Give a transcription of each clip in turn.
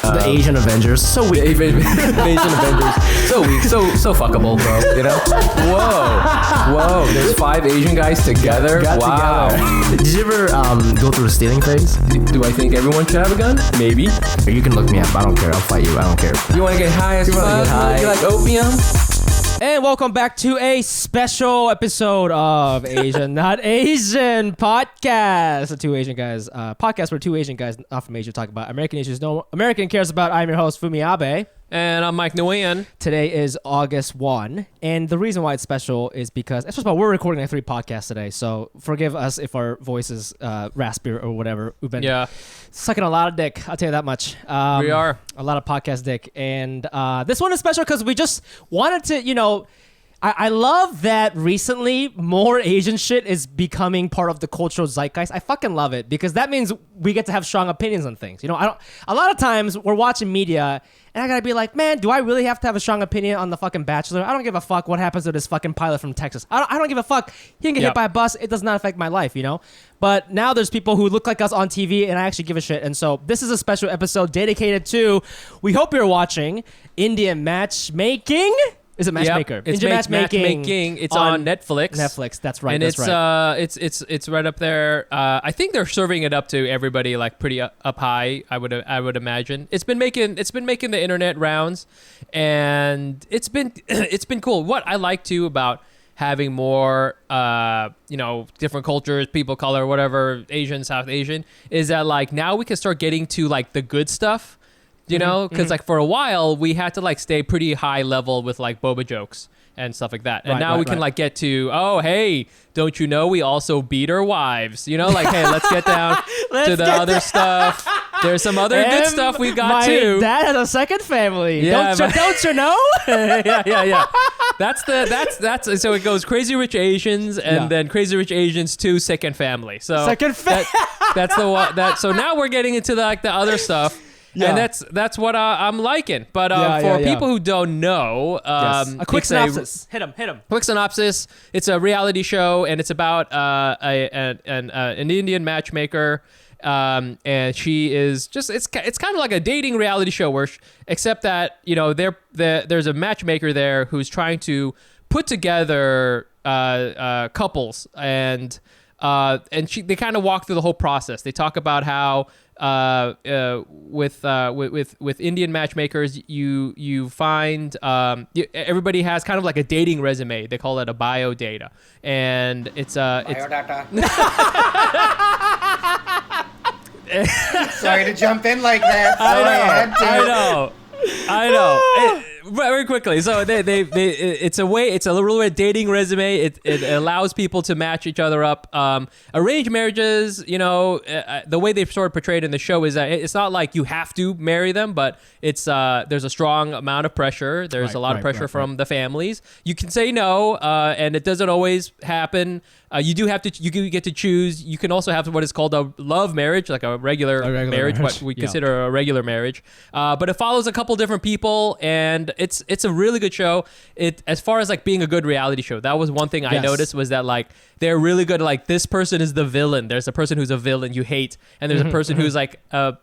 The Asian Avengers, so weak. The Asian Avengers, so weak, so fuckable, bro. You know? Whoa. There's 5 Asian guys together. Wow. Together. Did you ever go through a stealing phase? Do I think everyone should have a gun? Maybe. You can look me up. I don't care. I'll fight you. I don't care. You want to get high as fuck? You like opium? And welcome back to a special episode of Asian Not Asian podcast. The two Asian guys podcast where two Asian guys not from Asia talk about American issues no American cares about. I'm your host, Fumi Abe. And I'm Mike Nguyen. Today is August 1. And the reason why it's special is because, first of all, we're recording like 3 podcasts today. So forgive us if our voices raspy or whatever. We've been sucking a lot of dick. I'll tell you that much. We are. A lot of podcast dick. And this one is special because we just wanted to, I love that recently more Asian shit is becoming part of the cultural zeitgeist. I fucking love it because that means we get to have strong opinions on things. A lot of times we're watching media and I gotta be like, man, do I really have to have a strong opinion on the fucking Bachelor? I don't give a fuck what happens to this fucking pilot from Texas. I don't give a fuck. He can get hit by a bus. It does not affect my life, But now there's people who look like us on TV and I actually give a shit. And so this is a special episode dedicated to, we hope you're watching, Indian Matchmaking. Is it Matchmaker? It's Matchmaking. It's on Netflix. Netflix. That's right. And it's right up there. I think they're serving it up to everybody like pretty up high. I would imagine. It's been making the internet rounds, and it's been cool. What I like too about having more different cultures, people, color, whatever, Asian, South Asian, is that like now we can start getting to like the good stuff. Because like for a while we had to like stay pretty high level with like boba jokes and stuff like that, and now we can like get to, oh hey, don't you know we also beat our wives? Like hey, let's get down to the other stuff. There's some other good stuff we got too. My dad has a second family. Yeah, don't you know? yeah. That's so it goes Crazy Rich Asians and then Crazy Rich Asians 2 second family. So that's the one. So now we're getting into the other stuff. Yeah. And that's what I'm liking. But for people who don't know, a quick synopsis. Hit 'em. Quick synopsis. It's a reality show, and it's about an Indian matchmaker. And she is just it's kind of like a dating reality show except that there's a matchmaker there who's trying to put together couples, and they kind of walk through the whole process. They talk about how with Indian matchmakers, you find everybody has kind of like a dating resume. They call it a bio data, and it's biodata. Sorry to jump in like that. I know. Very quickly. So it's a little bit dating resume. It allows people to match each other up. Arranged marriages, the way they've sort of portrayed in the show is that it's not like you have to marry them, but it's there's a strong amount of pressure. There's a lot of pressure from the families. You can say no, and it doesn't always happen. You get to choose. You can also have what is called a love marriage, like a regular marriage, what we consider a regular marriage. But it follows a couple different people, and it's a really good show. As far as like being a good reality show, that was one thing I noticed, was that like they're really good. Like this person is the villain. There's a person who's a villain you hate, and there's a person who's like a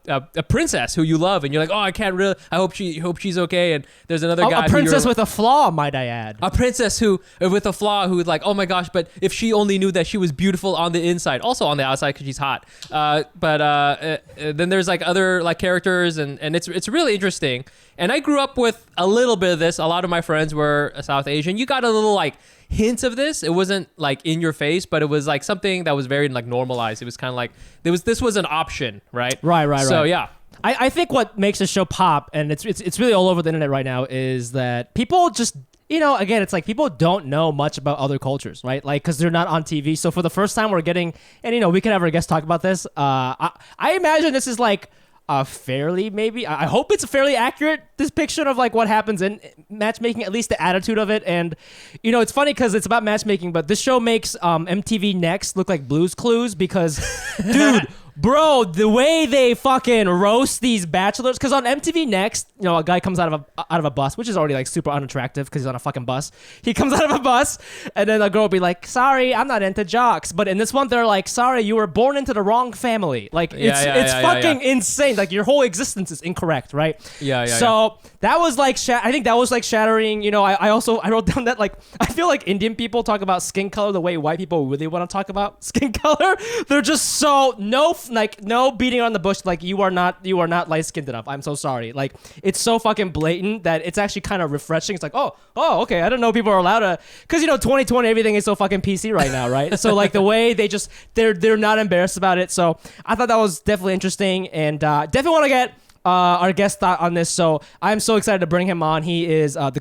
princess who you love, and you're like, oh, I can't really. I hope she's okay. And there's another guy, a princess with a flaw, might I add. A princess with a flaw who's like, oh my gosh, but if she only knew that she was beautiful on the inside, also on the outside because she's hot. But then there's like other like characters, and it's really interesting. And I grew up with a little bit of this. A lot of my friends were South Asian. You got a little like hints of this. It wasn't like in your face, but it was like something that was very like normalized. It was kind of like this was an option, right? Right. So yeah. I think what makes the show pop, and it's really all over the internet right now, is that people just, again, it's like people don't know much about other cultures, right? Like, because they're not on TV. So for the first time we're getting, and we can have our guests talk about this. I imagine this is like I hope it's a fairly accurate depiction of like what happens in matchmaking, at least the attitude of it. And it's funny because it's about matchmaking, but this show makes MTV Next look like Blue's Clues because dude, Bro, the way they fucking roast these bachelors, because on MTV Next, you know, a guy comes out of a bus, which is already like super unattractive because he's on a fucking bus. He comes out of a bus, and then a girl will be like, "Sorry, I'm not into jocks." But in this one, they're like, "Sorry, you were born into the wrong family." Like it's fucking insane. Like your whole existence is incorrect, right? So that was like, I think that was like shattering. You know, I wrote down that like I feel like Indian people talk about skin color the way white people really want to talk about skin color. They're just so no beating around the bush. Like you are not light skinned enough. I'm so sorry. Like it's so fucking blatant that it's actually kind of refreshing. It's like oh okay. I don't know people are allowed to, because you know 2020 everything is so fucking PC right now, right? So like the way they're not embarrassed about it. So I thought that was definitely interesting, and definitely want to get our guest thought on this. So I'm so excited to bring him on. He is the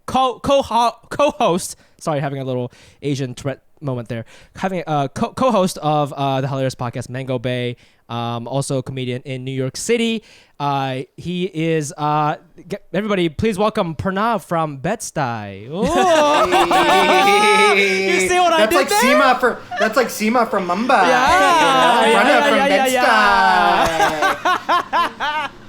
co-host. Sorry, having a little Asian Tourette moment there. Having a co-host of the hilarious podcast Mango Bay. Also a comedian in New York City. He is everybody please welcome Pranav from Bed-Stuy. You see what I did there? That's like Seema from Mumbai. Yeah. Pranav from Bed-Stuy.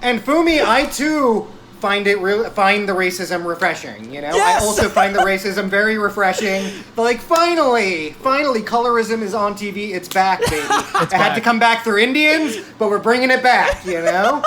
And Fumi, I too find the racism refreshing, you know? Yes! I also find the racism very refreshing. But like finally, colorism is on TV. It's back, baby. It had to come back through Indians, but we're bringing it back, you know?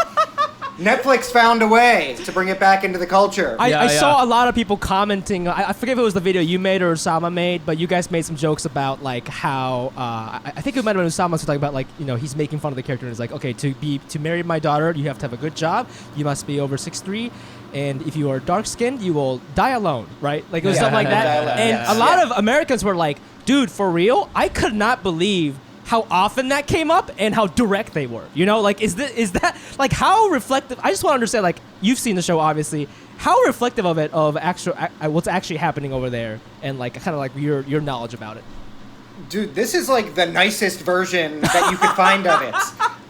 Netflix found a way to bring it back into the culture. I saw a lot of people commenting. I forget if it was the video you made or Usama made, but you guys made some jokes about like how I think it might have been Usama was talking about like, you know, he's making fun of the character and he's like, okay, to marry my daughter, you have to have a good job. You must be over 6'3", and if you are dark skinned, you will die alone, right? Like it was stuff like that. And a lot of Americans were like, dude, for real? I could not believe how often that came up and how direct they were. You know, like is that like how reflective? I just want to understand, like you've seen the show obviously, how reflective of it of actual what's actually happening over there, and like kind of like your knowledge about it. Dude, this is like the nicest version that you could find of it.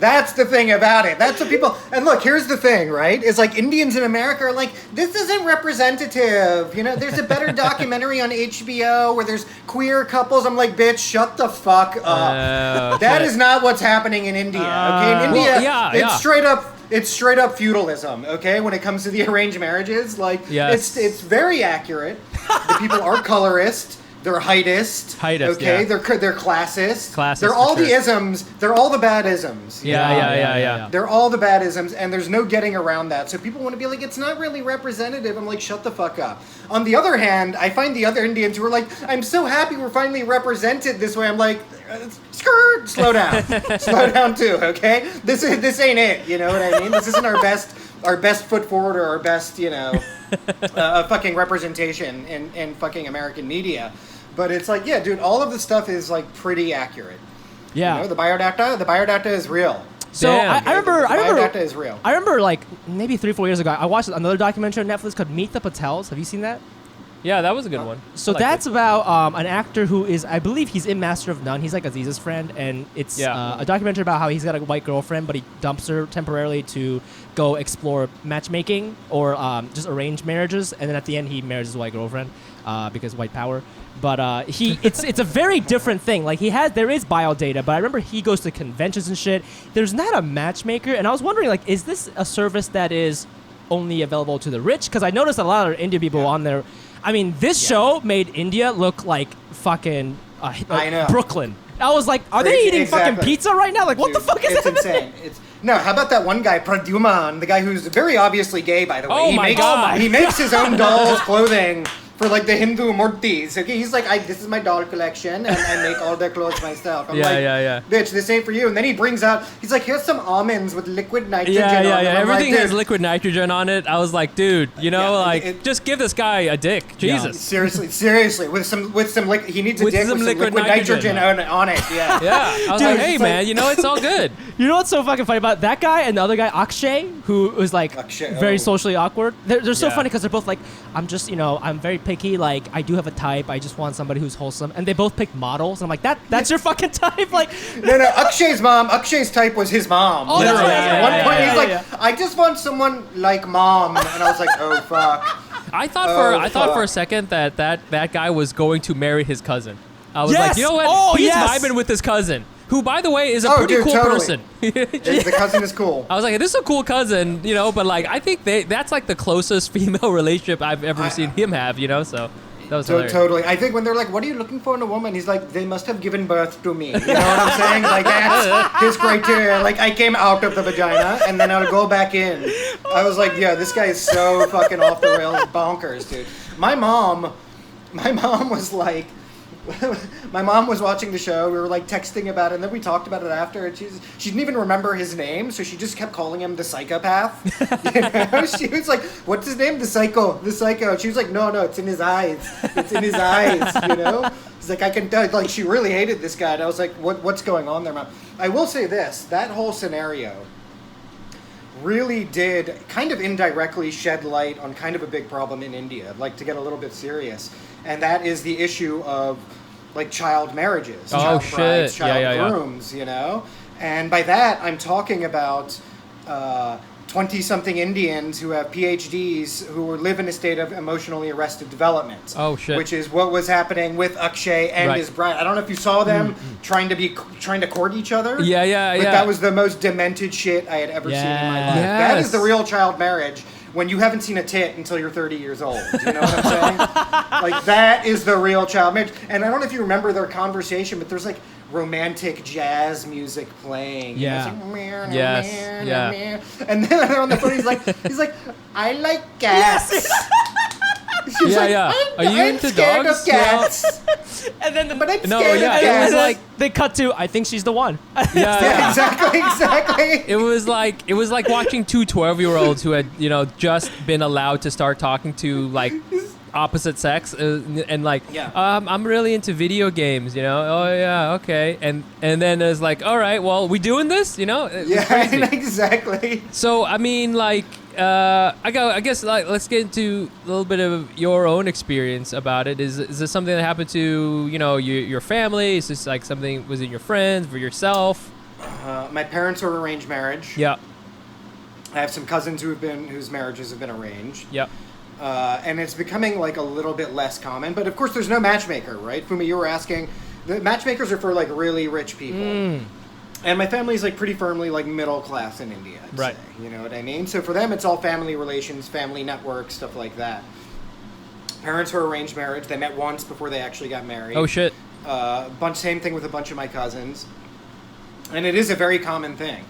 That's the thing about it. That's what people... And look, here's the thing, right? Is like Indians in America are like, this isn't representative. You know, there's a better documentary on HBO where there's queer couples. I'm like, bitch, shut the fuck up. That is not what's happening in India, okay? In India, it's straight up feudalism, okay? When it comes to the arranged marriages, like, it's very accurate. The people are colorist. They're heightist, okay? Yeah. They're classist. They're all the isms. They're all the bad isms. Yeah. They're all the bad isms, and there's no getting around that. So people want to be like, it's not really representative. I'm like, shut the fuck up. On the other hand, I find the other Indians who are like, I'm so happy we're finally represented this way. I'm like, skirt, slow down, slow down too, okay? This ain't it. You know what I mean? This isn't our best foot forward or our best, you know, fucking representation in fucking American media. But it's like, yeah, dude, all of the stuff is like pretty accurate. Yeah. You know, the biodata is real. So I remember biodata is real. I remember like maybe 3-4 years ago, I watched another documentary on Netflix called Meet the Patels. Have you seen that? Yeah, that was a good one. So that's about an actor who is, I believe he's in Master of None. He's like Aziz's friend, and it's a documentary about how he's got a white girlfriend, but he dumps her temporarily to go explore matchmaking or just arranged marriages, and then at the end he marries his white girlfriend because white power. But it's a very different thing. Like there is bio data, but I remember he goes to conventions and shit. There's not a matchmaker, and I was wondering, like, is this a service that is only available to the rich? Because I noticed a lot of Indian people on there. I mean, this show made India look like fucking I know. Brooklyn. I was like, are they eating fucking pizza right now? Like, what the fuck is it's happening? Insane. No, how about that one guy, Pradyuman, the guy who's very obviously gay, by the way. Oh my God. He makes his own dolls' clothing for like the Hindu murtis. Okay, he's like, this is my doll collection, and I make all their clothes myself. I'm bitch, this ain't for you. And then he brings out, he's like, here's some almonds with liquid nitrogen on them. Everything like, has liquid nitrogen on it. I was like, dude, you know, just give this guy a dick. Jesus. Seriously, with some he needs a dick with some liquid nitrogen on it. Yeah. Yeah. I was like, hey man, you know, it's all good. You know what's so fucking funny about that guy and the other guy, Akshay, who was like very socially awkward? They're so funny because they're both like, I'm just, you know, I'm very picky. Like, I do have a type. I just want somebody who's wholesome. And they both pick models. And I'm like, that's your fucking type? Like, no, Akshay's type was his mom. Oh, literally. that's right. At one point, he's like, I just want someone like mom. And I was like, oh, fuck. I thought for a second that guy was going to marry his cousin. I was like, you know what? He's vibing with his cousin. who, by the way, is a Oh, pretty dude, cool totally. person. The cousin is cool. I was like, this is a cool cousin, but like, I think that's like the closest female relationship I've ever seen him have, so that was hilarious. Totally. I think when they're like, what are you looking for in a woman? He's like, they must have given birth to me. You know what I'm saying? Like, that's his criteria. Like, I came out of the vagina, and then I'll go back in. I was like, yeah, this guy is so fucking off the rails bonkers, dude. My mom was like, my mom was watching the show. We were like texting about it, and then we talked about it after. And she didn't even remember his name, so she just kept calling him the psychopath. She was like, "What's his name? The psycho." She was like, "No, it's in his eyes. It's in his eyes." He's like, "I can tell." Like, she really hated this guy, and I was like, "What's going on there, Mom?" I will say this: that whole scenario really did kind of indirectly shed light on kind of a big problem in India. Like, to get a little bit serious, and that is the issue of like child marriages, child brides, child grooms, And by that, I'm talking about 20-something Indians who have PhDs who live in a state of emotionally arrested development. Oh, shit. Which is what was happening with Akshay and his bride. I don't know if you saw them trying to court each other. Yeah. But that was the most demented shit I had ever seen in my life. Yes. That is the real child marriage. When you haven't seen a tit until you're 30 years old. You know what I'm saying? Like, that is the real child marriage. And I don't know if you remember their conversation, but there's like romantic jazz music playing. Yeah. It's like, Yes. And then on the phone, he's like, I like cats. She's like, Are you I'm into scared dogs? of cats. And then But I'm No, scared yeah, of it and was cats. like- they cut to, I think she's the one. Yeah. Exactly. It was like watching two 12-year-olds who had just been allowed to start talking to like opposite sex and like I'm really into video games, oh yeah, okay, and then it's like, all right, well, we doing this, It was crazy. Exactly. So I mean, like I guess like let's get into a little bit of your own experience about it. Is this something that happened to your family? Is this like something was in your friends, for yourself? My parents are arranged marriage. Yeah. I have some cousins whose marriages have been arranged. Yep. And it's becoming like a little bit less common. But of course, there's no matchmaker, right? Fumi, you were asking. The matchmakers are for like really rich people. And my family's like pretty firmly like middle class in India. I'd Right. say, you know what I mean? So for them, it's all family relations, family networks, stuff like that. Parents were arranged marriage. They met once before they actually got married. Oh shit. Same thing with a bunch of my cousins. And it is a very common thing.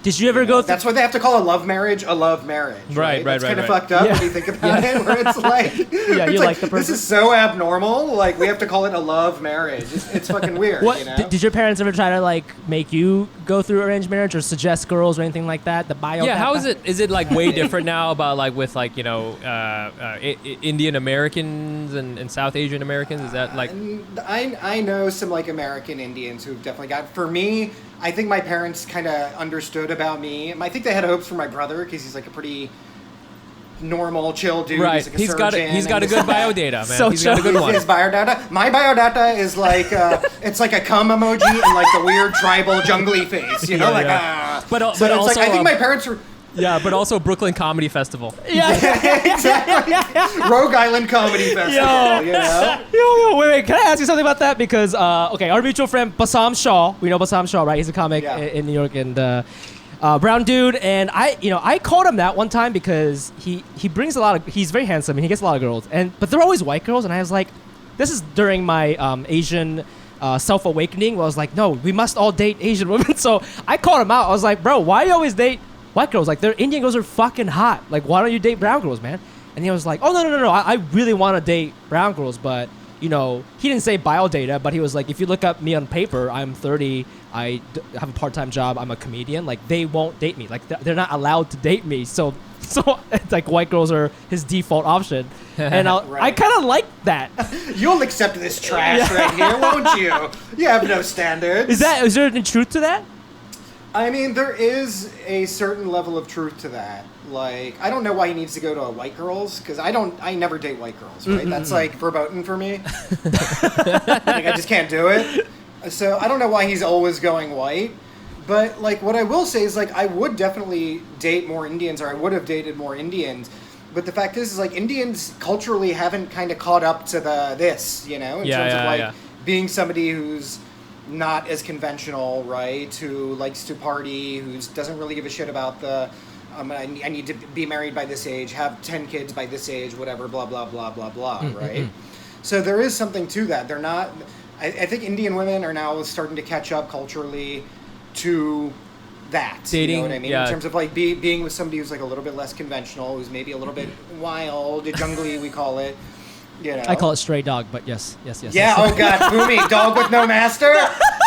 Did you ever go through... That's why they have to call a love marriage a love marriage. Right. It's kind of fucked up when you think about it, where it's like... Yeah, it's you like the This person. is so abnormal, like, we have to call it a love marriage. It's fucking weird, What, you know? did your parents ever try to like make you go through arranged marriage or suggest girls or anything like that? The bio. Yeah, how is it? Is it like way different now about like with like Indian Americans and South Asian Americans? Is that like? I know some, like, American Indians who've definitely got... For me, I think my parents kind of understood about me. I think they had hopes for my brother, because he's, like, a pretty normal, chill dude. Right, He's like a he's got a good biodata, man. So He's got a good one. His biodata. My biodata is like it's like a cum emoji and like the weird tribal jungly face, you know, Yeah, like yeah. But So it's it's also like, I think my parents were yeah, but also Brooklyn Comedy Festival. exactly Rogue Island Comedy Festival, you know. Yo, wait. Can I ask you something about that? Because our mutual friend Basam Shaw, we know Basam Shaw, right? He's a comic in New York and brown dude, and I called him that one time because he brings a lot of... He's very handsome and he gets a lot of girls, but they're always white girls, and I was like, this is during my Asian self-awakening where I was like, no, we must all date Asian women. So I called him out. I was like, bro, why do you always date white girls? Like, their Indian girls are fucking hot. Like, why don't you date brown girls, man? And he was like, oh, no. I really want to date brown girls, but, he didn't say biodata, but he was like, if you look up me on paper, I'm 30, I have a part-time job, I'm a comedian. Like, they won't date me. Like, they're not allowed to date me. So it's like white girls are his default option. And I kind of like that. You'll accept this trash right here, won't you? You have no standards. Is there any truth to that? I mean, there is a certain level of truth to that. Like, I don't know why he needs to go to a white girls, because I never date white girls, right? That's like verboten for me. Like, I just can't do it. So I don't know why he's always going white. But, like, what I will say is, like, I would definitely date more Indians, or I would have dated more Indians. But the fact is like, Indians culturally haven't kind of caught up to this, in terms of, like, being somebody who's, not as conventional, right? Who likes to party, who doesn't really give a shit about the, I need to be married by this age, have 10 kids by this age, whatever, blah, blah, blah, blah, blah, right? So there is something to that. They're not, I think Indian women are now starting to catch up culturally to that. Dating, you know what I mean? yeah. In terms of like being with somebody who's like a little bit less conventional, who's maybe a little bit wild, jungly, we call it. You know. I call it stray dog, but yes. Yeah, oh god, Fumi, dog with no master?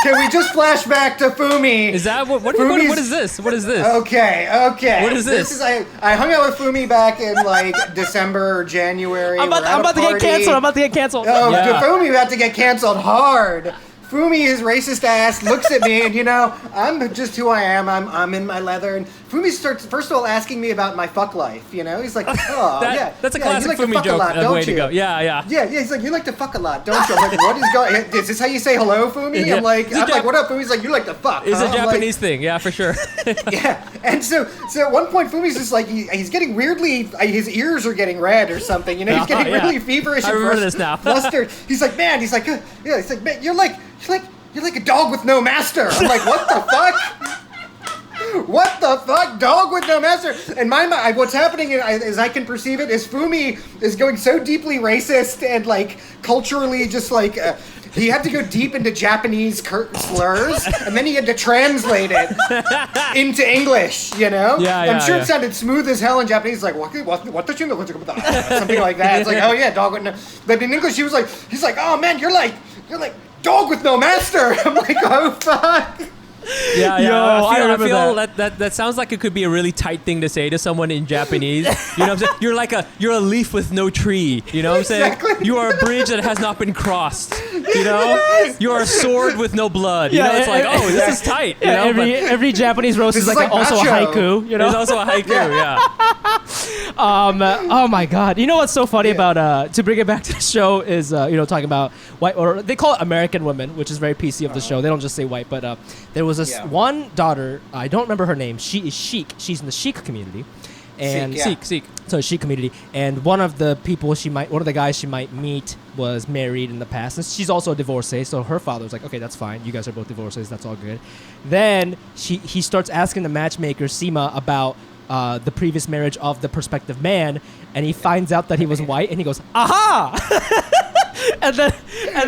Can we just flash back to Fumi? Is that what is this? What is this? Okay. What is this? I hung out with Fumi back in like December or January. I'm about to get canceled. Oh, Yeah. Fumi about to get canceled hard. Fumi, his racist ass, looks at me and, I'm just who I am. I'm in my leather. And Fumi starts, first of all, asking me about my fuck life, He's like, oh, yeah. That's a yeah, classic you like to Fumi fuck joke. a lot, don't way you? to go. Yeah. Yeah, he's like, you like to fuck a lot, don't you? I'm like, what is going? Is this how you say hello, Fumi? Yeah. I'm like, It's a what up, Fumi? He's like, you like to fuck. It's huh? a I'm Japanese thing. Yeah, for sure. Yeah, and so at one point, Fumi's just like, he's getting weirdly, his ears are getting red or something, He's getting Yeah. really feverish I and remember this now. flustered. He's like, man, he's like, man, you're like a dog with no master. I'm like, what the fuck? What the fuck? Dog with no master. And my mind, what's happening, as I can perceive it, is Fumi is going so deeply racist and like culturally just like he had to go deep into Japanese slurs, and then he had to translate it into English. I'm sure it sounded smooth as hell in Japanese. Like what the something like that. It's like, oh yeah, dog with no. But in English, he's like, oh man, you're like dog with no master. I'm like, oh fuck. Yeah. Yo, I I remember feel that sounds like it could be a really tight thing to say to someone in Japanese. You know what I'm saying? You're a leaf with no tree. You know what I'm saying? Exactly. You are a bridge that has not been crossed. You are a sword with no blood. It's like, oh, this is tight. Yeah, every Japanese roast This is is like like also a macho. haiku. There's also a haiku. Yeah. Oh my god! You know what's so funny about to bring it back to the show is talking about white, or they call it American women, which is very PC of the show. They don't just say white, but there was this one daughter. I don't remember her name. She is Sikh. She's in the Sikh community, and Sikh. So Sikh community, and one of the guys she might meet was married in the past, and she's also a divorcee. So her father was like, okay, that's fine. You guys are both divorcees. That's all good. Then he starts asking the matchmaker Seema about the previous marriage of the prospective man, and he finds out that he was white, and he goes, aha! and then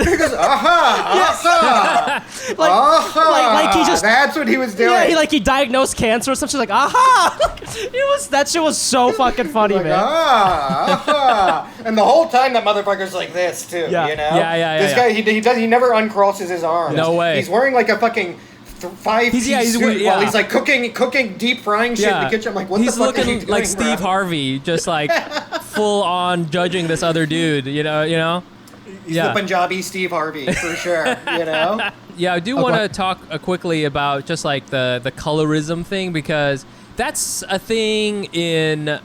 He goes, aha, like he just, that's what he was doing. yeah, he diagnosed cancer or something. Like, aha! That shit was so fucking funny, man. And the whole time that motherfucker's like this too, Yeah. Yeah. This guy, he never uncrosses his arms. No way. He's wearing like a fucking 5-piece suit while he's like cooking deep frying shit in the kitchen. I'm like, what the fuck is he doing? He's looking like Steve Harvey, just like full on judging this other dude. You know. He's the Punjabi Steve Harvey for sure. Yeah, I do want to talk quickly about just like the colorism thing, because that's a thing in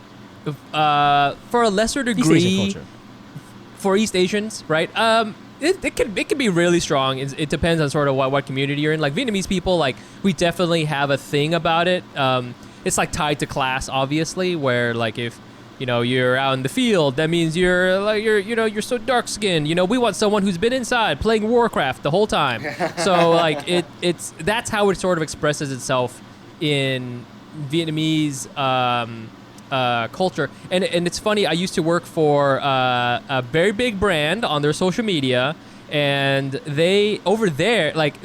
for a lesser degree East Asian culture. For East Asians, right? It can be really strong. It depends on sort of what community you're in. Like Vietnamese people, like we definitely have a thing about it. It's like tied to class, obviously, where like if you're out in the field, that means you're so dark skinned. We want someone who's been inside playing Warcraft the whole time. So like that's how it sort of expresses itself in Vietnamese culture. And it's funny, I used to work for a very big brand on their social media, and they over there, like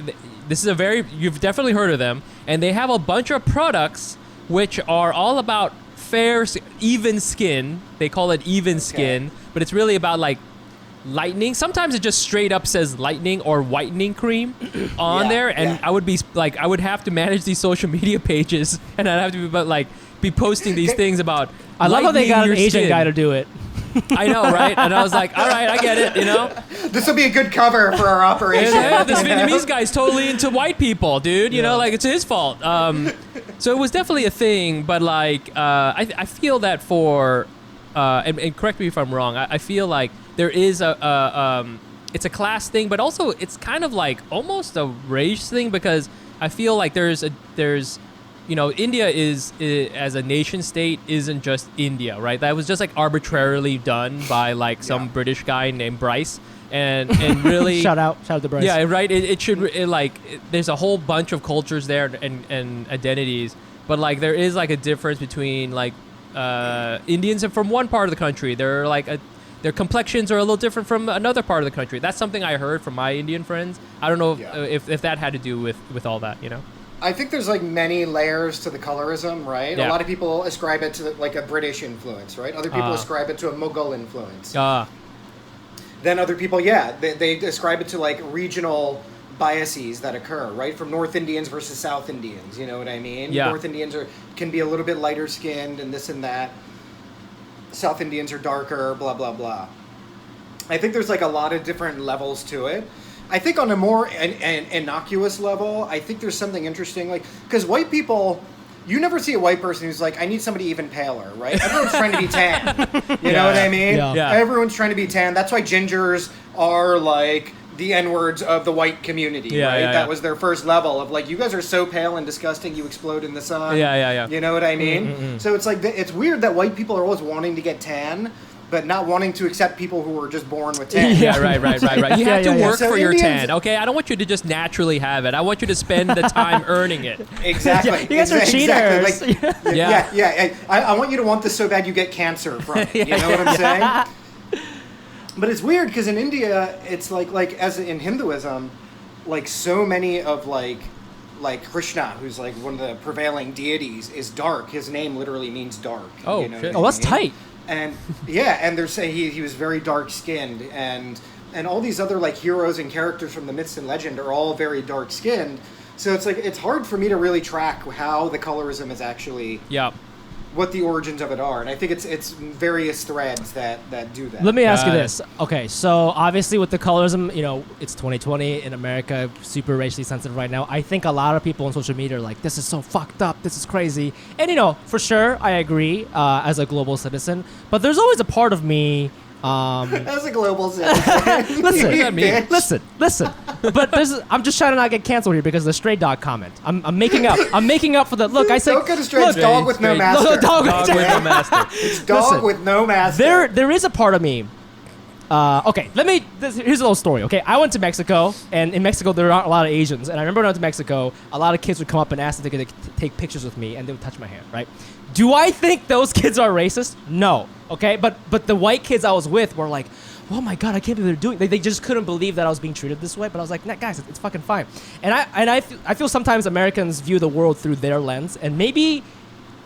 this is you've definitely heard of them, and they have a bunch of products which are all about fair, even skin. They call it even skin, but it's really about like lightening. Sometimes it just straight up says lightening or whitening cream on there, and I would have to manage these social media pages, and I'd have to be posting these things about. I love how they got an your Asian skin. guy to do it. I know, right? And I was like, all right, I get it, This will be a good cover for our operation. Yeah, this Vietnamese guy's totally into white people, dude. Like it's his fault. So it was definitely a thing, but like I feel that for and correct me if I'm wrong. I feel like there is it's a class thing, but also it's kind of like almost a race thing, because I feel like there's India is as a nation state isn't just India, right? That was just like arbitrarily done by like some British guy named Bryce, and really shout out to Bryce. Yeah, right. There's a whole bunch of cultures there and identities, but like there is like a difference between like Indians from one part of the country. They're like their complexions are a little different from another part of the country. That's something I heard from my Indian friends. I don't know if that had to do with all that, I think there's like many layers to the colorism, right? Yeah. A lot of people ascribe it to like a British influence, right? Other people ascribe it to a Mughal influence. Then other people, they ascribe it to like regional biases that occur, right? From North Indians versus South Indians, you know what I mean? Yeah. North Indians can be a little bit lighter skinned and this and that. South Indians are darker, blah, blah, blah. I think there's like a lot of different levels to it. I think on a more an innocuous level, I think there's something interesting, like, because white people, you never see a white person who's like, I need somebody even paler, right? Everyone's trying to be tan. You know what I mean? Yeah. Everyone's trying to be tan. That's why gingers are like the N-words of the white community, right? That was their first level of like, you guys are so pale and disgusting, you explode in the sun. Yeah. You know what I mean? So it's like, it's weird that white people are always wanting to get tan, but not wanting to accept people who were just born with tan. Yeah, right. You have to work So for your Indians- tan, okay? I don't want you to just naturally have it. I want you to spend the time earning it. Exactly. You guys are cheaters. Like, yeah. I want you to want this so bad you get cancer from it. You know what I'm saying? But it's weird because in India, it's like as in Hinduism, like so many of like Krishna, who's like one of the prevailing deities, is dark. His name literally means dark. Oh, you know shit. what Oh, I that's mean? tight. And and they're saying he was very dark skinned, and all these other like heroes and characters from the myths and legend are all very dark skinned. So it's like it's hard for me to really track how the colorism is actually what the origins of it are, and I think it's various threads that do that. Let me ask you Got it. this. Okay, so obviously with the colorism, it's 2020 in America, super racially sensitive right now. I think a lot of people on social media are like, this is so fucked up, this is crazy. And for sure, I agree as a global citizen, but there's always a part of me As a global citizen. listen. But I'm just trying to not get canceled here because of the stray dog comment. I'm making up. I'm making up for the look. I said Don't get a straight dog with no Straight- master. Dog Dog with no master. It's dog Listen, with no master. there is a part of me. Okay, here's a little story. Okay, I went to Mexico, and in Mexico there aren't a lot of Asians. And I remember when I went to Mexico, a lot of kids would come up and ask if they could take pictures with me, and they would touch my hand. Right? Do I think those kids are racist? No. Okay, but the white kids I was with were like, oh my god, I can't believe they're doing. They just couldn't believe that I was being treated this way. But I was like, nah, guys, it's fucking fine. And I feel sometimes Americans view the world through their lens, and maybe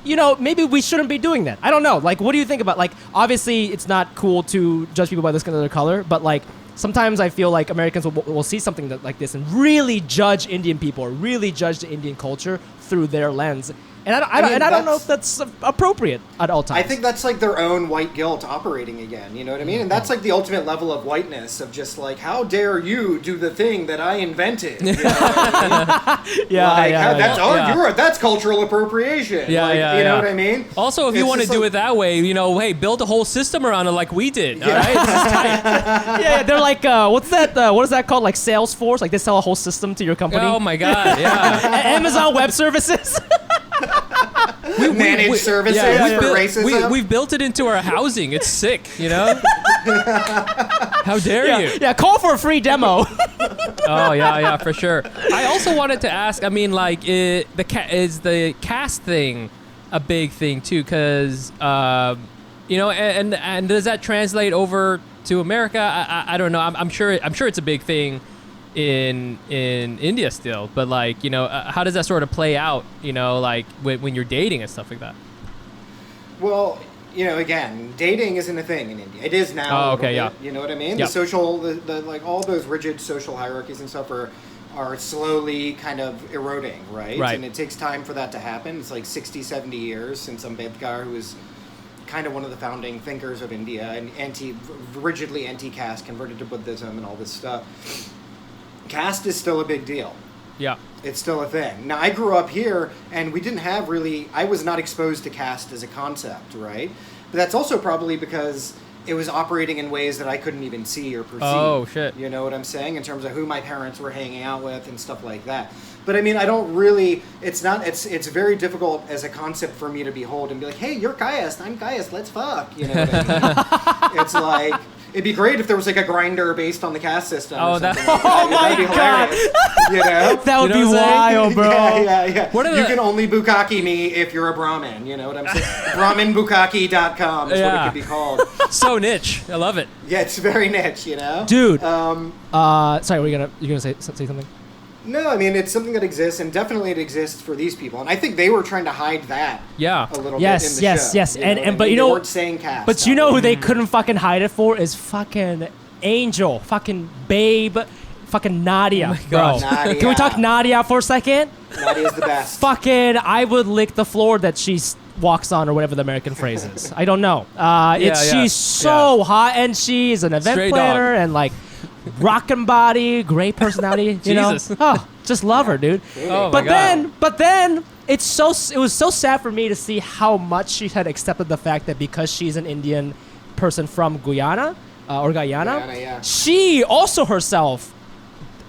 we shouldn't be doing that. I don't know. Like, what do you think about, like, obviously it's not cool to judge people by the skin of their color, but like sometimes I feel like Americans will see something like this and really judge Indian people or really judge the Indian culture through their lens. And I don't know if that's appropriate at all times. I think that's like their own white guilt operating again. You know what I mean? And that's like the ultimate level of whiteness of just like, how dare you do the thing that I invented? You know what I mean? That's cultural appropriation. You know what I mean? Also, if you want to do it that way, hey, build a whole system around it like we did. All right? This is tight. Yeah, they're like, what's that? What is that called? Like Salesforce? Like they sell a whole system to your company? Oh my god, yeah. Amazon Web Services. Managed services for racism. We've built it into our housing. It's sick, How dare you? Yeah, call for a free demo. Oh yeah, for sure. I also wanted to ask. I mean, like, is the caste thing a big thing too? Because and does that translate over to America? I don't know. I'm sure it's a big thing in India still, but like, how does that sort of play out? Like when you're dating and stuff like that. Well, again, dating isn't a thing in India. It is now. Oh, okay, yeah. You know what I mean? Yep. The social, the like all those rigid social hierarchies and stuff are slowly kind of eroding, right? Right. And it takes time for that to happen. It's like 60, 70 years since Ambedkar, who was kind of one of the founding thinkers of India and rigidly anti-caste, converted to Buddhism and all this stuff. Caste is still a big deal. Yeah. It's still a thing. Now, I grew up here, and we didn't have really... I was not exposed to caste as a concept, right? But that's also probably because it was operating in ways that I couldn't even see or perceive. Oh, shit. You know what I'm saying? In terms of who my parents were hanging out with and stuff like that. But I mean, I don't really, it's very difficult as a concept for me to behold and be like, hey, you're Caste, I'm Caste, let's fuck. You know what I mean? It's like, it'd be great if there was like a grinder based on the caste system. Oh, or something that- like that. Oh my That'd be God. hilarious. You know? That would You know be what I'm saying? wild, bro. Yeah. What are You the- can only bukkake me if you're a Brahmin. You know what I'm saying? BrahminBukkake.com is what Yeah. it could be called. So niche. I love it. Yeah, it's very niche, you know? Dude. Um, Sorry, you're gonna say something? no, I mean, it's something that exists, and definitely it exists for these people. And I think they were trying to hide that Yeah. a little Yes, bit in the yes, show. yes. You know And- what and- I but mean? you They know- weren't saying caste. But you know who they couldn't fucking hide it for is fucking Angel, fucking Babe, fucking Nadia. gosh. Bro. Nadia. Can we talk Nadia for a second? Nadia's the best. Fucking, I would lick the floor that she walks on, or whatever the American phrase is. I don't know. She's so hot, and she's an event Stray planner and like rockin' body, great personality. You know, Jesus. oh, just love her, dude. Oh, but my God. then it was so sad for me to see how much she had accepted the fact that because she's an Indian person from Guyana or Guyana, Guyana, yeah. she also herself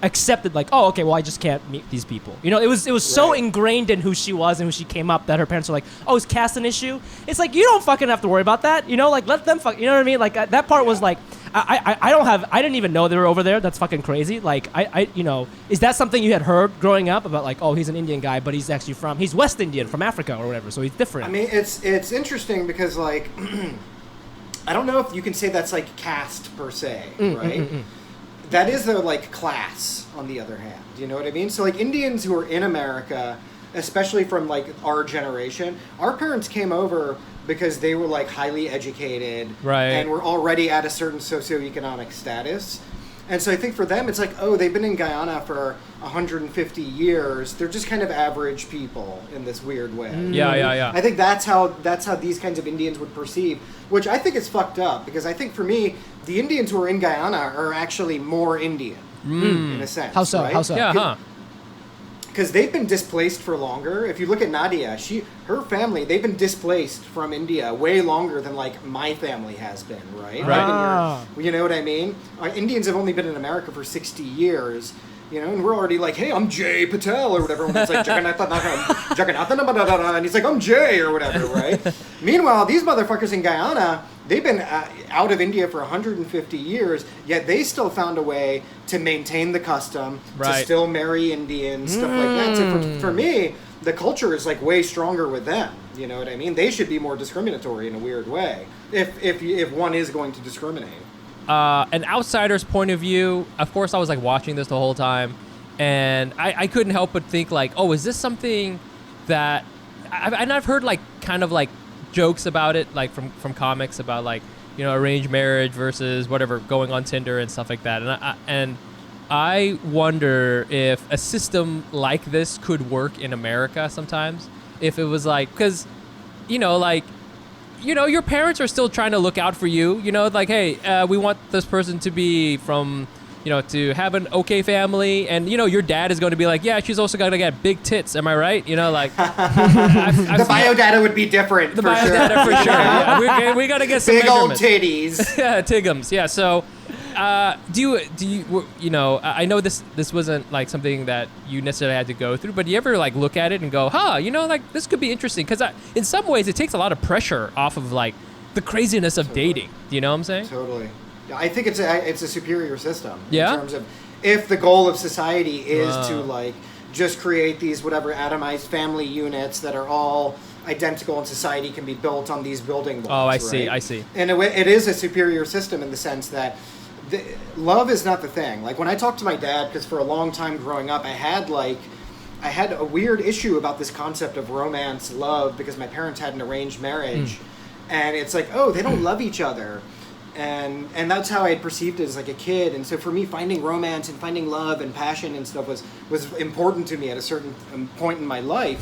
accepted like, oh, okay, well, I just can't meet these people. You know, it was so Right. ingrained in who she was and who she came up that her parents were like, oh, is caste an issue? It's like, you don't fucking have to worry about that. You know, like, let them fuck. You know what I mean? Like, that part was like, I didn't even know they were over there. That's fucking crazy. Like, you know, is that something you had heard growing up about like, oh, he's an Indian guy, but he's actually he's West Indian from Africa or whatever, so he's different. I mean, it's interesting because, like, I don't know if you can say that's, like, caste per se, right? That is their, like, class, on the other hand. You know what I mean? So, like, Indians who are in America, especially from, like, our generation, our parents came over because they were, like, highly educated. Right. And were already at a certain socioeconomic status. And so I think for them, it's like, oh, they've been in Guyana for 150 years. They're just kind of average people in this weird way. Yeah. I think that's how these kinds of Indians would perceive, which I think is fucked up, because I think for me, the Indians who are in Guyana are actually more Indian in a sense. How so? right? How so? Yeah, huh? Because they've been displaced for longer. If you look at Nadia, her family, they've been displaced from India way longer than, like, my family has been, right? Right. Ah. You know what I mean? Indians have only been in America for 60 years, you know, and we're already like, hey, I'm Jay Patel or whatever. And it's like, Jagannathan, and he's like, I'm Jay or whatever, right? Meanwhile, these motherfuckers in Guyana, they've been out of India for 150 years, yet they still found a way to maintain the custom, to Right. still marry Indians, stuff like that. So for me, the culture is, like, way stronger with them. You know what I mean? They should be more discriminatory in a weird way, if one is going to discriminate. An outsider's point of view, of course, I was like watching this the whole time, and I couldn't help but think like, oh, is this something that I've heard like kind of like jokes about it, like from comics about like, you know, arranged marriage versus whatever, going on Tinder and stuff like that, and I wonder if a system like this could work in America sometimes, if it was like, because, you know, like, you know, your parents are still trying to look out for you, you know, like, hey, we want this person to be from, you know, to have an okay family, and, you know, your dad is going to be like, yeah, she's also going to get big tits, am I right? You know, like, The biodata would be different, the for sure. biodata for sure. Yeah, we got to get some Big old measurements. titties. Yeah, Tiggums. Yeah. So, do you you know? I know this wasn't like something that you necessarily had to go through, but do you ever like look at it and go, huh? You know, like this could be interesting, because in some ways it takes a lot of pressure off of like the craziness of dating. Do you know what I'm saying? Totally. I think it's a superior system. Yeah? In terms of, if the goal of society is to, like, just create these whatever atomized family units that are all identical, and society can be built on these building blocks. Oh, I see, right? I see. And it is a superior system in the sense that love is not the thing. Like, when I talk to my dad, because for a long time growing up, I had a weird issue about this concept of romance, love, because my parents had an arranged marriage. And it's like, oh, they don't love each other. And that's how I had perceived it as like a kid. And so for me, finding romance and finding love and passion and stuff was important to me at a certain point in my life.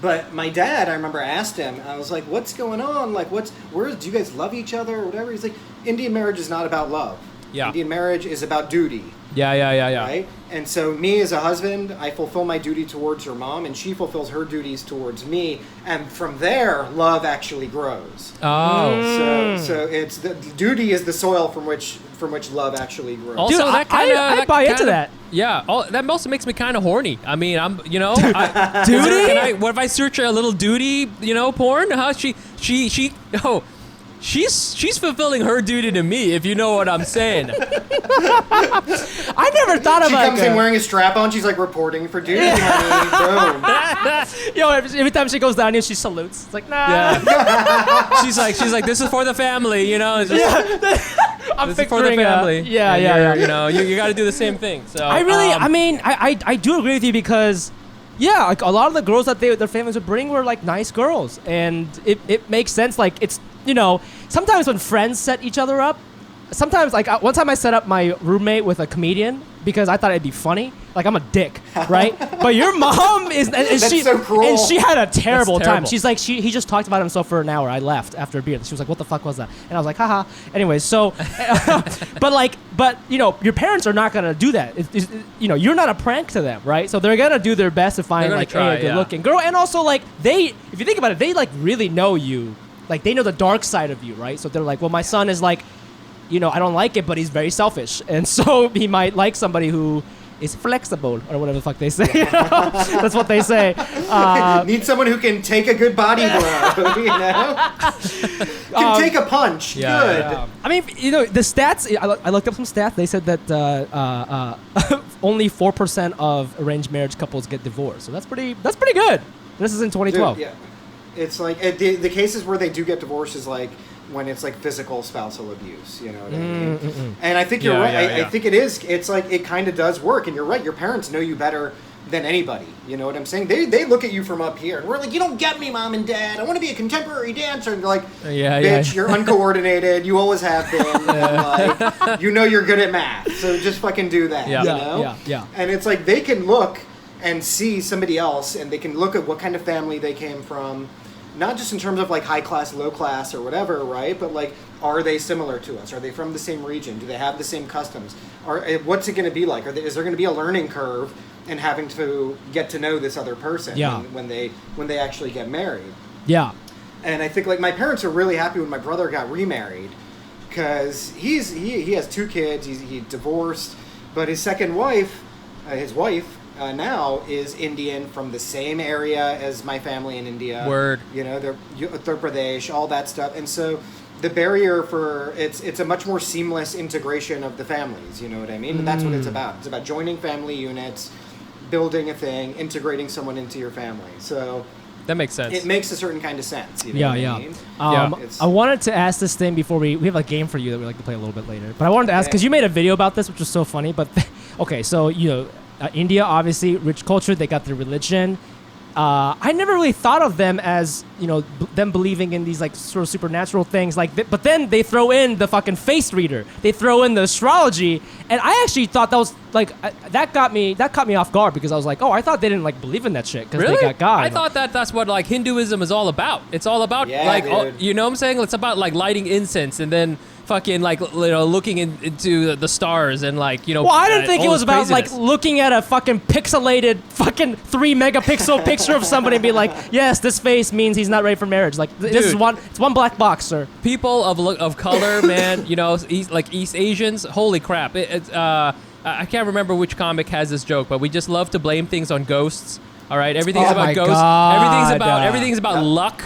But my dad, I remember, asked him, I was like, what's going on? Like, do you guys love each other or whatever? He's like, Indian marriage is not about love. Yeah. Indian marriage is about duty. Yeah. Right? And so me as a husband, I fulfill my duty towards your mom, and she fulfills her duties towards me. And from there, love actually grows. Oh. So it's the duty is the soil from which love actually grows. Also, Dude, that kinda, I buy into that. Yeah, that also makes me kind of horny. I mean, Duty? What if I search a little duty, porn? Huh? She's fulfilling her duty to me, if you know what I'm saying. I never thought of She comes in wearing a strap on. She's like reporting for duty, honey. Boom. Yo, every time she goes down here, she salutes. It's like, nah. Yeah. she's like, this is for the family, It's just, I'm this is for the picturing family. Yeah. You got to do the same thing. So I do agree with you because, yeah, like a lot of the girls that their families would bring were like nice girls, and it makes sense. Like it's sometimes when friends set each other up, sometimes like one time I set up my roommate with a comedian because I thought it'd be funny. Like I'm a dick, right? But your mom is, and That's she so cruel. and she had a terrible That's time. terrible. She's like he just talked about himself for an hour. I left after a beer. She was like, "What the fuck was that?" And I was like, "Haha." Anyway, so, but your parents are not gonna do that. You're not a prank to them, right? So they're gonna do their best to find like a good looking girl, and also like if you think about it, they like really know you. Like they know the dark side of you, right? So they're like, well, my son is like, I don't like it, but he's very selfish, and so he might like somebody who is flexible or whatever the fuck they say. That's what they say. Need someone who can take a good body blow, Can take a punch. Yeah, Good. yeah. I mean, the stats. I looked up some stats. They said that only 4% of arranged marriage couples get divorced. So that's pretty good. This is in 2012. Dude, yeah. It's like the cases where they do get divorced is like when it's like physical spousal abuse, you know what I mean? And I think you're right. I think it is. It's like it kind of does work, and you're right. Your parents know you better than anybody. You know what I'm saying? They look at you from up here, and we're like, you don't get me, mom and dad. I want to be a contemporary dancer. And they're like, bitch, you're uncoordinated. You always have been. Like, you're good at math, so just fucking do that. Yeah. And it's like they can look and see somebody else, and they can look at what kind of family they came from. Not just in terms of like high class, low class, or whatever, right? But like, are they similar to us? Are they from the same region? Do they have the same customs? What's it going to be like? Is there going to be a learning curve in having to get to know this other person when they actually get married? Yeah. And I think like my parents are really happy when my brother got remarried because he has 2 kids. He divorced, but his second wife, now is Indian from the same area as my family in India. Word. They're Uttar Pradesh, all that stuff. And so the barrier it's a much more seamless integration of the families, you know what I mean? And that's what it's about. It's about joining family units, building a thing, integrating someone into your family. So that makes sense. It makes a certain kind of sense. You know what I mean? I wanted to ask this thing before we have a game for you that we like to play a little bit later. But I wanted to ask because you made a video about this, which was so funny. But okay, so India, obviously, rich culture. They got their religion. I never really thought of them as, them believing in these like sort of supernatural things. But then they throw in the fucking face reader. They throw in the astrology, and I actually thought that was like that caught me off guard because I was like, oh, I thought they didn't like believe in that shit because they got God. I thought that's what like Hinduism is all about. It's all about you know what I'm saying? It's about like lighting incense and then fucking like looking into the stars and like Well, I didn't think it was about like looking at a fucking pixelated fucking 3 megapixel picture of somebody and be like, yes, this face means he's not ready for marriage. Like this is one black box, sir. People of color, man, East Asians. Holy crap! I can't remember which comic has this joke, but we just love to blame things on ghosts. All right, everything's about ghosts. God. Everything's about luck.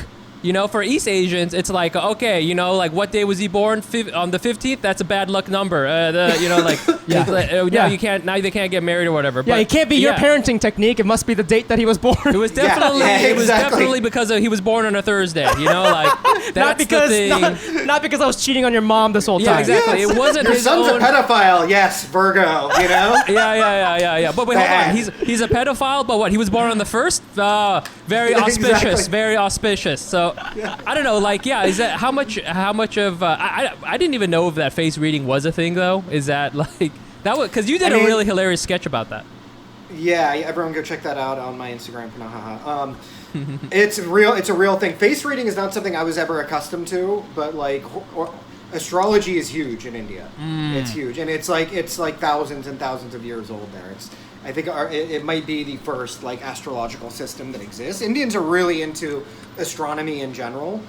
For East Asians, it's like, okay, like what day was he born? On the 15th? That's a bad luck number. Now you can't. Now they can't get married or whatever. Yeah, it can't be your parenting technique. It must be the date that he was born. It was definitely. It was definitely because he was born on a Thursday. That's not because the thing. Not because I was cheating on your mom this whole time. Yeah, exactly. Yes. It wasn't your his son's own. a pedophile. Yes, Virgo. Yeah. But wait, hold on. He's a pedophile. But what? He was born on the 1st. Very auspicious. Exactly. Very auspicious. So. I don't know, is that how much of I didn't even know if that face reading was a thing though. Is that like that was because you did a really hilarious sketch about that. Yeah, everyone go check that out on my Instagram. It's a real thing. Face reading is not something I was ever accustomed to, but like astrology is huge in India. It's huge, and it's like thousands and thousands of years old there. I think it might be the first like astrological system that exists. Indians are really into astronomy in general,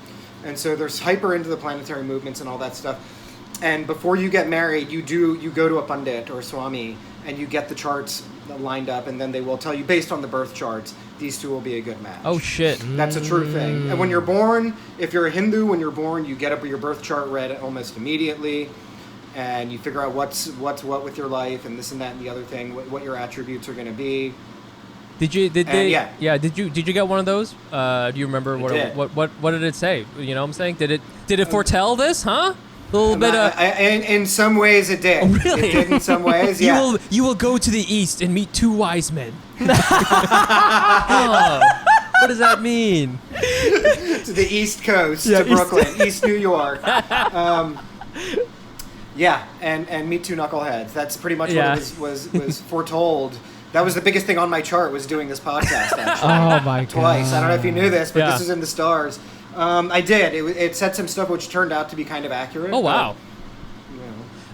and so they're hyper into the planetary movements and all that stuff. And before you get married, you go to a pundit or a swami, and you get the charts lined up, and then they will tell you based on the birth charts, these two will be a good match. Oh shit. That's a true thing. And when you're born, if you're a Hindu, when you're born, you get up your birth chart read almost immediately, and you figure out what's what with your life, and this and that and the other thing, what your attributes are going to be. Did you get one of those? Do you remember what did it say? You know what I'm saying? Did it foretell this, huh? A little bit of... in some ways it did. Oh, really? It did in some ways, yeah. You will go to the east and meet two wise men. Oh, what does that mean? To the East Coast, to Brooklyn, East New York. Yeah, and meet two knuckleheads. That's pretty much what it was foretold. That was the biggest thing on my chart, was doing this podcast, actually. Oh, my God. Twice. I don't know if you knew this, but this is in the stars. I did. It said some stuff which turned out to be kind of accurate. Oh, wow.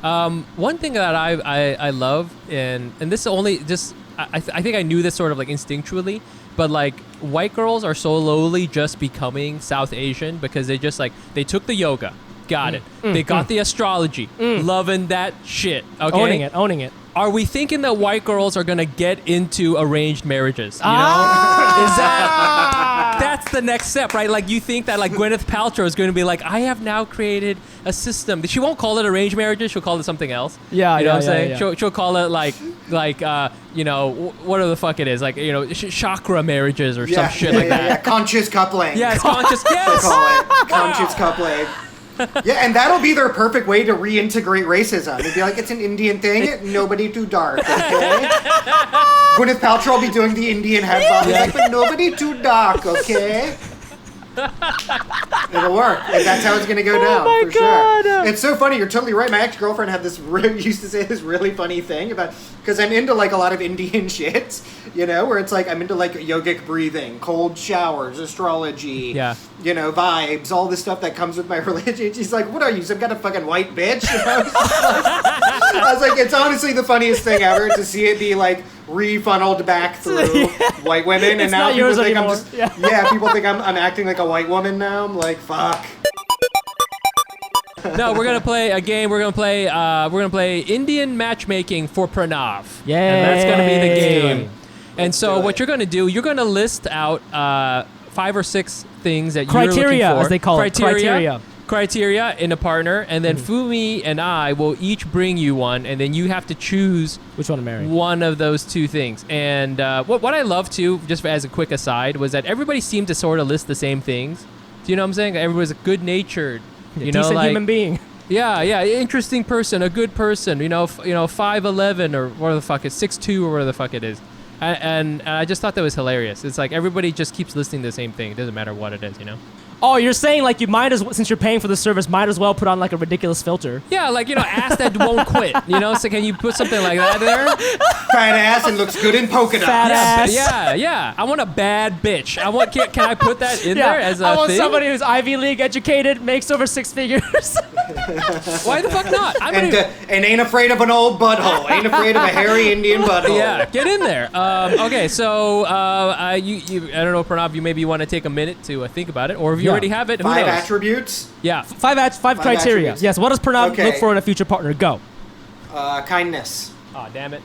But, one thing that I love, and this is only just... I think I knew this sort of like instinctually, but like white girls are slowly just becoming South Asian because they just like, they took the yoga, got it. They got the astrology, loving that shit. Okay? Owning it. Are we thinking that white girls are gonna get into arranged marriages? You know, is that's the next step, right? Like you think that like Gwyneth Paltrow is going to be like, I have now created a system. She won't call it arranged marriages. She'll call it something else. Yeah, you know what I'm saying? Yeah. She'll call it like you know, whatever the fuck it is, like, you know, chakra marriages or some shit like that. Yeah, conscious coupling. Yeah, it's conscious. Yes. They call it conscious coupling. Yeah, and that'll be their perfect way to reintegrate racism. It'd be like, it's an Indian thing, nobody too dark, okay? Gwyneth Paltrow will be doing the Indian head bob, like, but nobody too dark, okay? It'll work. And that's how it's going to go down, for sure. It's so funny. You're totally right. My ex-girlfriend had this used to say this really funny thing about, because I'm into like a lot of Indian shit, you know, where it's like I'm into like yogic breathing, cold showers, astrology, you know, vibes, all this stuff that comes with my religion. She's like, what are you, some kind of fucking white bitch? You know? I was like, it's honestly the funniest thing ever to see it be like refunneled back through white women, and now people think I'm just people think I'm acting like a white woman now. I'm like, fuck. No, we're gonna play a game. We're gonna play Indian matchmaking for Pranav. Yeah, and that's gonna be the game. And so what you're gonna do, you're gonna list out 5 or 6 things that you're looking for. As they call it. Criteria in a partner, and then Fumi and I will each bring you one, and then you have to choose which one to marry. One of those 2 things. And what I love too, just as a quick aside, was that everybody seemed to sort of list the same things. Do you know what I'm saying? Everybody's good-natured, you know, decent like human being. Yeah, interesting person, a good person. You know, 5'11" or whatever the fuck it is, 6'2" or whatever the fuck it is. And I just thought that was hilarious. It's like everybody just keeps listing the same thing. It doesn't matter what it is, you know. Oh, you're saying like you might as well, since you're paying for the service, might as well put on like a ridiculous filter. Yeah, like, you know, ass that won't quit. You know, so can you put something like that there? Fat ass and looks good in polka dots. Fat ass. Yeah. I want a bad bitch. Can I put that in there as a thing? I want somebody who's Ivy League educated, makes over 6 figures. Why the fuck not? And ain't afraid of an old butthole. Ain't afraid of a hairy Indian butthole. Yeah, get in there. Okay, so I don't know, Pranav, you maybe want to take a minute to think about it, or if you already have it, who knows? 5 attributes? Yeah. 5 criteria. attributes. Yes, what does Pranav look for in a future partner? Go. Kindness. Oh, damn it.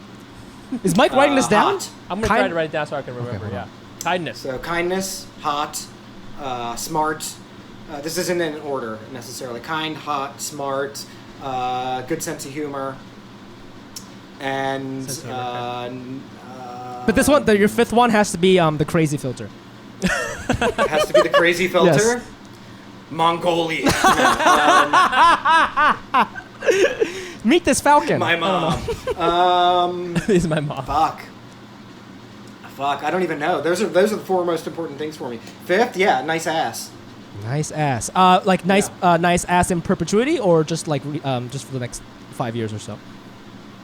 Is Mike writing this down? Hot. I'm going to try to write it down so I can remember, Kindness. So kindness, hot, smart. This isn't in order necessarily. Kind, hot, smart, good sense of humor, and but this one, your 5th one has to be the crazy filter. It has to be the crazy filter. Yes. Mongolia. Meet this falcon. My mom. Is my mom. Fuck. I don't even know. Those are the 4 most important things for me. 5th, nice ass. Nice ass. Nice ass in perpetuity, or just like just for the next 5 years or so.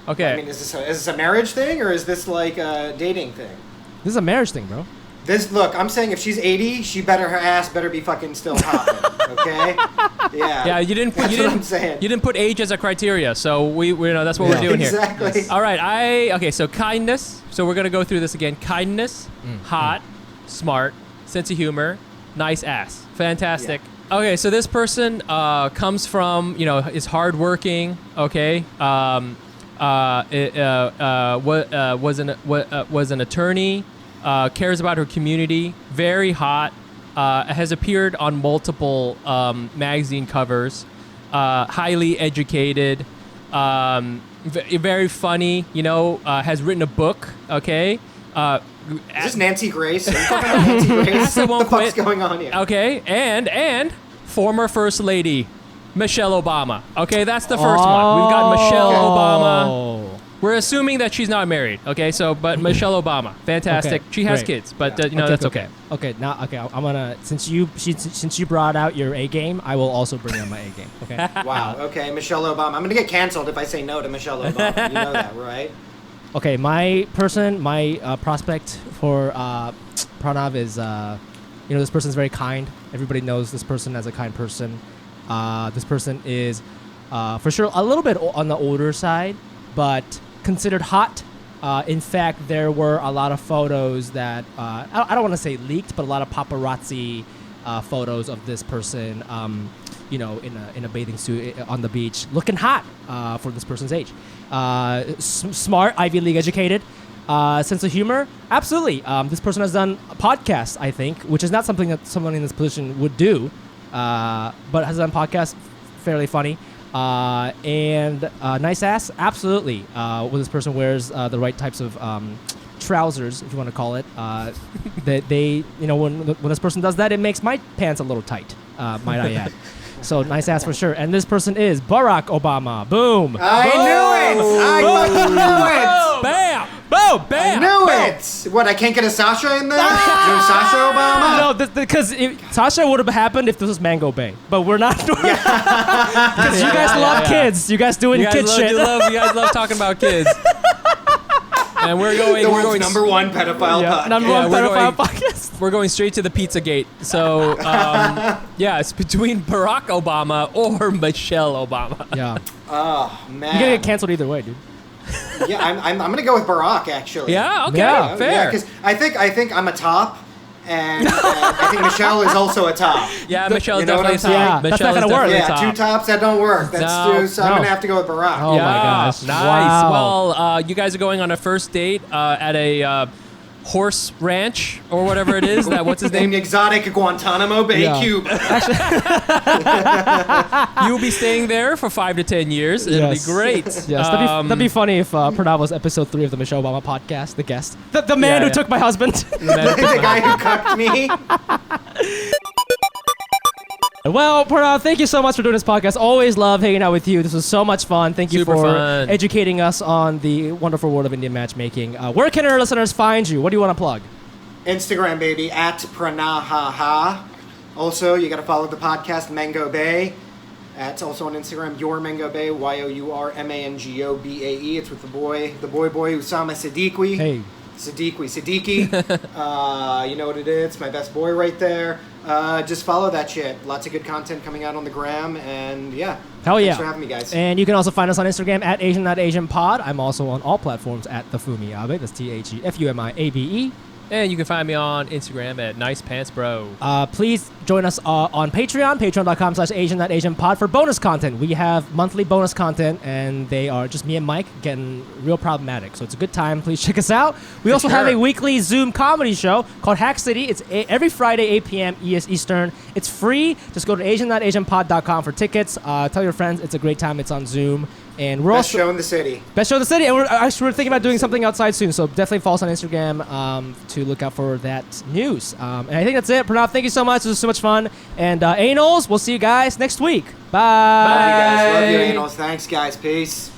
Okay. I mean, is this a marriage thing, or is this like a dating thing? This is a marriage thing, bro. Look, I'm saying if she's 80, her ass better be fucking still popping. Okay? Yeah. Yeah, you didn't That's what I'm saying. You didn't put age as a criteria, so we that's what we're doing here. Exactly. All right, okay, so kindness. So we're gonna go through this again. Kindness, hot, smart, sense of humor, nice ass. Fantastic. Yeah. Okay, so this person comes from, is hardworking. Okay, was an attorney. Cares about her community. Very hot. Has appeared on multiple magazine covers. Highly educated. Very funny. Has written a book. Okay. Is this Nancy Grace? Are you talking about Nancy Grace? What the fuck's going on here? Okay, and former First Lady Michelle Obama. Okay, that's the first one. We've got Michelle Obama. We're assuming that she's not married. Okay, but Michelle Obama, fantastic. Okay, she has great. kids, but that's okay. Okay, now I'm gonna since you brought out your A game, I will also bring out my A game. Okay. Wow. Okay, Michelle Obama. I'm gonna get canceled if I say no to Michelle Obama. You know that, right? Okay, my prospect for Pranav is, this person's very kind. Everybody knows this person as a kind person. This person is, for sure, a little bit on the older side, but considered hot. In fact, there were a lot of photos that, I don't want to say leaked, but a lot of paparazzi photos of this person, in a bathing suit on the beach, looking hot for this person's age. Smart, Ivy League educated, sense of humor, absolutely. This person has done a podcast, I think, which is not something that someone in this position would do, but has done podcasts, fairly funny. And nice ass, absolutely. When this person wears the right types of trousers, if you want to call it, that they, when this person does that, it makes my pants a little tight, might I add. So nice ass for sure. And this person is Barack Obama. Boom. I knew it. I fucking knew it. Bam! Boom! Bam! I knew it. What? I can't get a Sasha in there? No Sasha Obama? No, because Sasha would have happened if this was Mango Bay, but we're not doing because you guys love kids. You guys doing kid shit. You guys love talking about kids. And we're going number one pedophile podcast. Number one pedophile podcast. We're going straight to the Pizzagate. So, it's between Barack Obama or Michelle Obama. Yeah. Oh man. You're gonna get canceled either way, dude. Yeah, I'm gonna go with Barack actually. Yeah. Okay. Yeah. Fair. Because I think I'm a top. And I think Michelle is also a top. Yeah, Michelle's you know definitely a top. Yeah, that's not gonna work. Yeah, two tops that don't work. So I'm gonna have to go with Barack. Oh my gosh! Nice. Wow. Well, you guys are going on a first date at a horse ranch or whatever it is. What's his name? An exotic Guantanamo Bay, Cuba. You'll be staying there for 5 to 10 years. It'll be great. Yes, that'd be funny if Pranav was episode 3 of the Michelle Obama podcast, the guest, the man who took my husband, the guy who cucked me. Well, Pranav, thank you so much for doing this podcast. Always love hanging out with you. This was so much fun. Thank you for educating us on the wonderful world of Indian matchmaking. Where can our listeners find you? What do you want to plug? Instagram, baby, at Pranahaha. Also, you got to follow the podcast Mango Bay. It's also on Instagram, Your Mango Bay, YOURMANGOBAE. It's with the boy Usama Siddiqui. Hey. Siddiqui. You know what it is. It's my best boy right there. Just follow that shit. Lots of good content coming out on the gram, and yeah. Hell yeah. Thanks for having me, guys. And you can also find us on Instagram at Asian.AsianPod. I'm also on all platforms at the Fumi Abe. That's TheFumiAbe. And you can find me on Instagram at NicePantsBro. Please join us on Patreon, patreon.com/Asian.AsianPod for bonus content. We have monthly bonus content, and they are just me and Mike getting real problematic. So it's a good time. Please check us out. We also have a weekly Zoom comedy show called Hack City. It's every Friday, 8 p.m. Eastern. It's free. Just go to Asian.AsianPod.com for tickets. Tell your friends. It's a great time. It's on Zoom. And we're Best show in the city. Best show in the city. And we're thinking about doing something outside soon. So definitely follow us on Instagram to look out for that news. And I think that's it. Pranav, thank you so much. This was so much fun. And Anals, we'll see you guys next week. Bye. Bye, you guys. Love you, Anals. Thanks, guys. Peace.